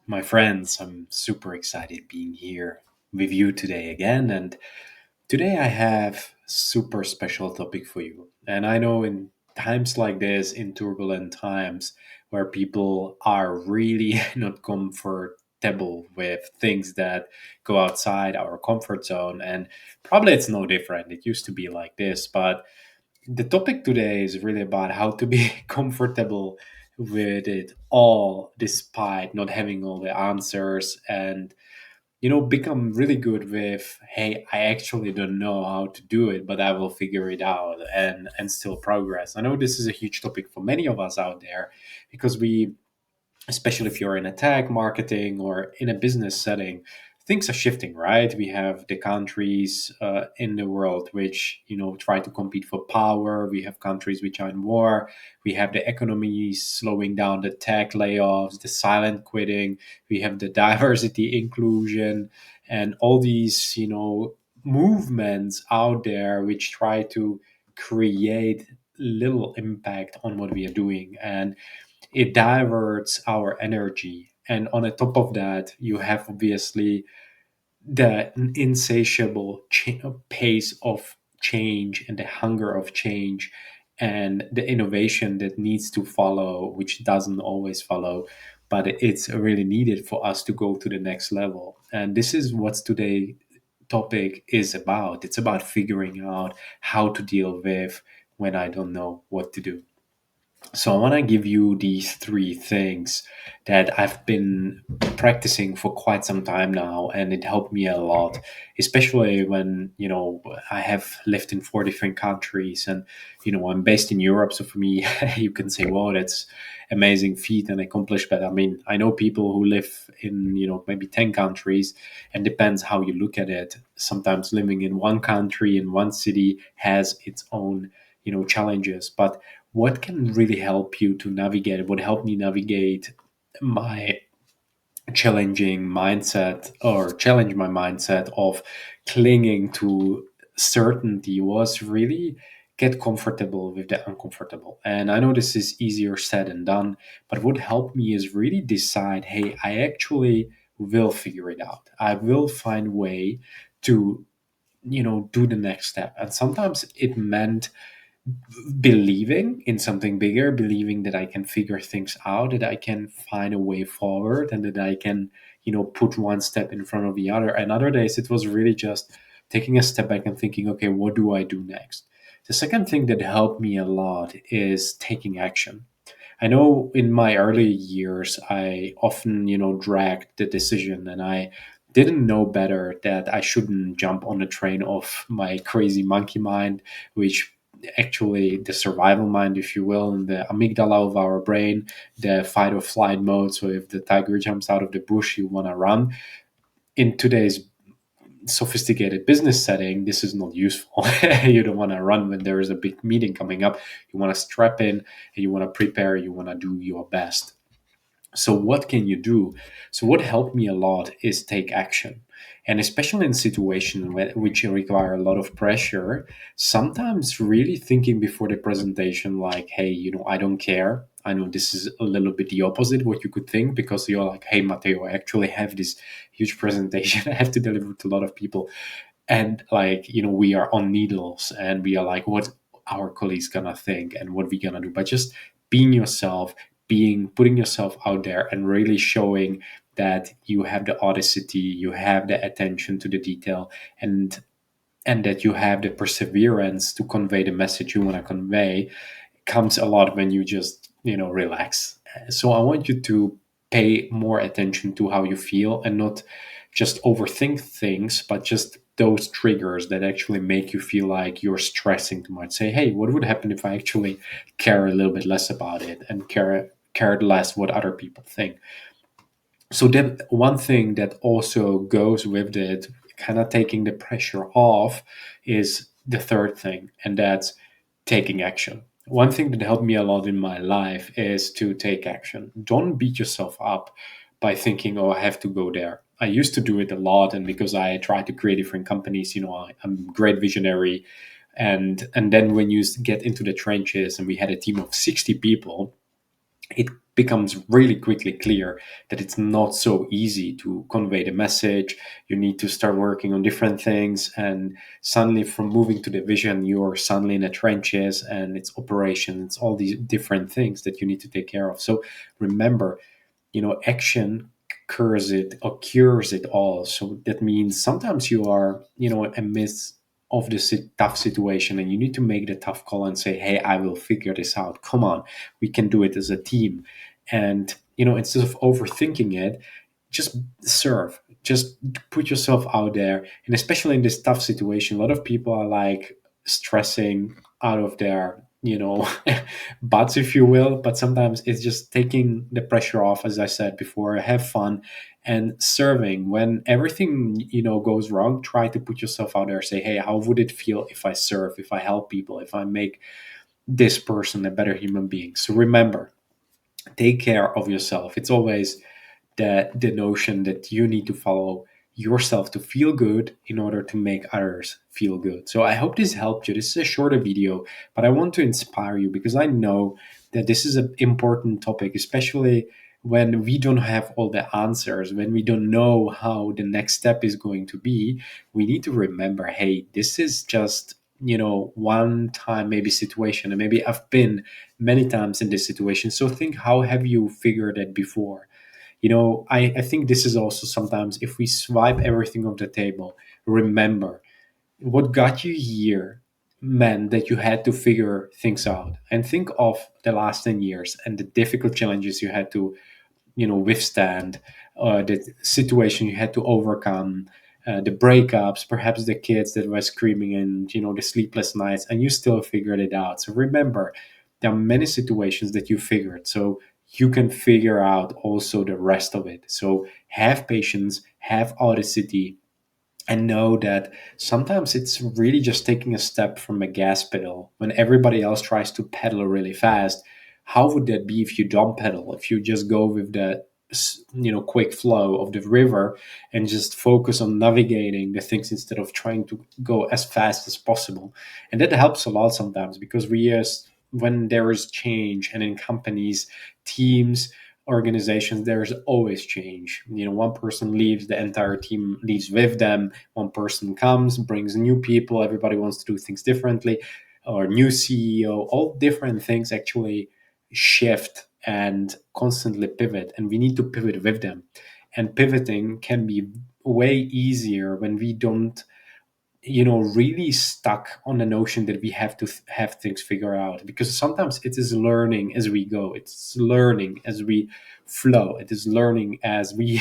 My friends, I'm super excited being here with you today again. And today I have super special topic for you. And I know in times like this, in turbulent times where people are really not comfortable with things that go outside our comfort zone, and probably it's no different. It used to be like this, but the topic today is really about how to be comfortable with it all despite not having all the answers, and become really good with, hey, I actually don't know how to do it, but I will figure it out and still progress. I know this is a huge topic for many of us out there because we, especially if you're in a tech marketing or in a business setting, things are shifting, right? We have the countries in the world which try to compete for power. We have countries which are in war. We have the economy slowing down, the tech layoffs, the silent quitting. We have the diversity inclusion, and all these movements out there which try to create little impact on what we are doing, and it diverts our energy. And on the top of that, you have obviously the insatiable pace of change and the hunger of change and the innovation that needs to follow, which doesn't always follow, but it's really needed for us to go to the next level. And this is what today topic is about. It's about figuring out how to deal with when I don't know what to do. So I want to give you these three things that I've been practicing for quite some time now, and it helped me a lot, especially when I have lived in four different countries, and I'm based in Europe. So for me, you can say, "Wow, that's amazing feat and accomplishment." I mean, I know people who live in maybe 10 countries, and depends how you look at it. Sometimes living in one country in one city has its own challenges, but what can really help you to navigate, what helped me navigate my challenging mindset, or challenge my mindset of clinging to certainty, was really get comfortable with the uncomfortable. And I know this is easier said than done, but what helped me is really decide, hey, I actually will figure it out. I will find a way to do the next step. And sometimes it meant believing in something bigger, believing that I can figure things out, that I can find a way forward, and that I can, put one step in front of the other. And other days, it was really just taking a step back and thinking, okay, what do I do next? The second thing that helped me a lot is taking action. I know in my early years, I often, dragged the decision, and I didn't know better that I shouldn't jump on the train of my crazy monkey mind, which actually the survival mind, if you will, and the amygdala of our brain, the fight or flight mode. So if the tiger jumps out of the bush, you want to run. In today's sophisticated business setting, this is not useful. You don't want to run when there is a big meeting coming up. You want to strap in and you want to prepare, you want to do your best. So what can you do? So what helped me a lot is take action. And especially in situations which require a lot of pressure, sometimes really thinking before the presentation, like, hey, I don't care. I know this is a little bit the opposite what you could think, because you're like, hey, Matteo, I actually have this huge presentation I have to deliver to a lot of people. And like, we are on needles, and we are like, what our colleagues gonna think and what we gonna do. But just being yourself, putting yourself out there and really showing that you have the audacity, you have the attention to the detail, and that you have the perseverance to convey the message you want to convey, comes a lot when you just relax. So I want you to pay more attention to how you feel, and not just overthink things, but just those triggers that actually make you feel like you're stressing too much. Say, hey, what would happen if I actually care a little bit less about it, and cared less what other people think? So that one thing that also goes with it, kind of taking the pressure off, is the third thing, and that's taking action. One thing that helped me a lot in my life is to take action. Don't beat yourself up by thinking, oh, I have to go there. I used to do it a lot, and because I tried to create different companies, I'm a great visionary. And then when you get into the trenches, and we had a team of 60 people, it becomes really quickly clear that it's not so easy to convey the message. You need to start working on different things, and suddenly, from moving to the vision, you're suddenly in the trenches, and it's operations, all these different things that you need to take care of. So remember, action cures it all. So that means sometimes you are, amidst of the tough situation, and you need to make the tough call and say, hey, I will figure this out, come on, we can do it as a team. And instead of overthinking it, just serve, just put yourself out there. And especially in this tough situation, a lot of people are like stressing out of their butts, if you will. But sometimes it's just taking the pressure off, as I said before. Have fun and serving. When everything goes wrong, try to put yourself out there. Say, hey, how would it feel if I serve, if I help people, if I make this person a better human being? So remember, take care of yourself. It's always the notion that you need to follow yourself to feel good in order to make others feel good. So I hope this helped you. This is a shorter video, but I want to inspire you because I know that this is an important topic, especially when we don't have all the answers, when we don't know how the next step is going to be. We need to remember, hey, this is just one time maybe situation, and maybe I've been many times in this situation. So think, how have you figured it before? I think this is also sometimes, if we swipe everything off the table, remember what got you here meant that you had to figure things out. And think of the last 10 years and the difficult challenges you had to withstand, the situation you had to overcome, the breakups, perhaps the kids that were screaming, and the sleepless nights, and you still figured it out. So remember, there are many situations that you figured, so you can figure out also the rest of it. So have patience, have audacity, and know that sometimes it's really just taking a step from a gas pedal when everybody else tries to pedal really fast. How would that be if you don't pedal, if you just go with the quick flow of the river and just focus on navigating the things instead of trying to go as fast as possible? And that helps a lot sometimes, because we, as when there is change, and in companies, teams, organizations, there's always change. One person leaves, the entire team leaves with them. One person comes, brings new people, everybody wants to do things differently, or new CEO. All different things actually shift and constantly pivot, and we need to pivot with them. And pivoting can be way easier when we don't really stuck on the notion that we have to have things figured out, because sometimes it is learning as we go, it's learning as we flow, it is learning as we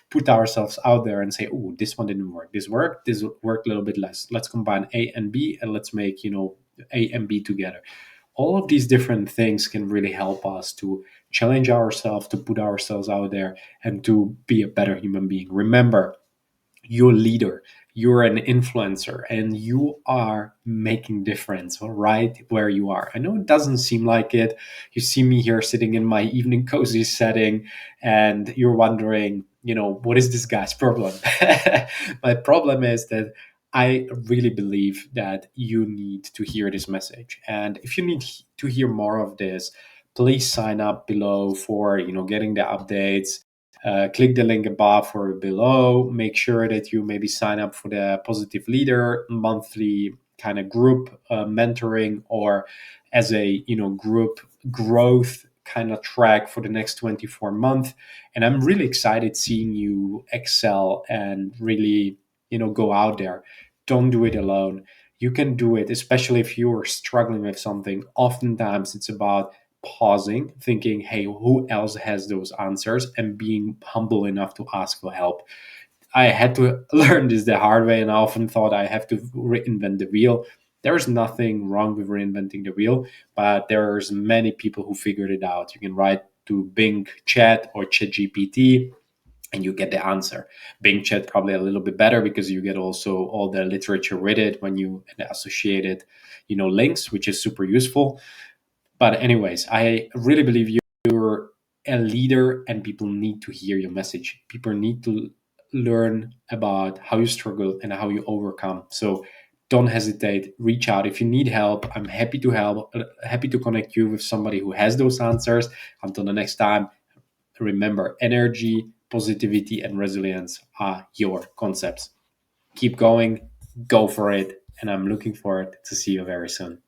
put ourselves out there and say, oh, this one didn't work, this worked a little bit less, let's combine A and B, and let's make A and B together. All of these different things can really help us to challenge ourselves, to put ourselves out there, and to be a better human being. Remember, you're a leader, you're an influencer, and you are making difference right where you are. I know it doesn't seem like it. You see me here sitting in my evening cozy setting, and you're wondering, what is this guy's problem? My problem is that I really believe that you need to hear this message. And if you need to hear more of this, please sign up below for getting the updates. Click the link above or below. Make sure that you maybe sign up for the Positive Leader monthly kind of group mentoring, or as a group growth kind of track for the next 24 months. And I'm really excited seeing you excel and really go out there. Don't do it alone. You can do it, especially if you are struggling with something. Oftentimes it's about pausing, thinking, hey, who else has those answers, and being humble enough to ask for help. I had to learn this the hard way, and I often thought I have to reinvent the wheel. There's nothing wrong with reinventing the wheel, but there's many people who figured it out. You can write to Bing Chat or Chat GPT, and you get the answer. Bing Chat probably a little bit better, because you get also all the literature with it when you associated links, which is super useful. But anyways, I really believe you're a leader, and people need to hear your message. People need to learn about how you struggle and how you overcome. So Don't hesitate, reach out if you need help. I'm happy to help, happy to connect you with somebody who has those answers. Until the next time, remember, energy, positivity, and resilience are your concepts. Keep going, go for it, and I'm looking forward to see you very soon.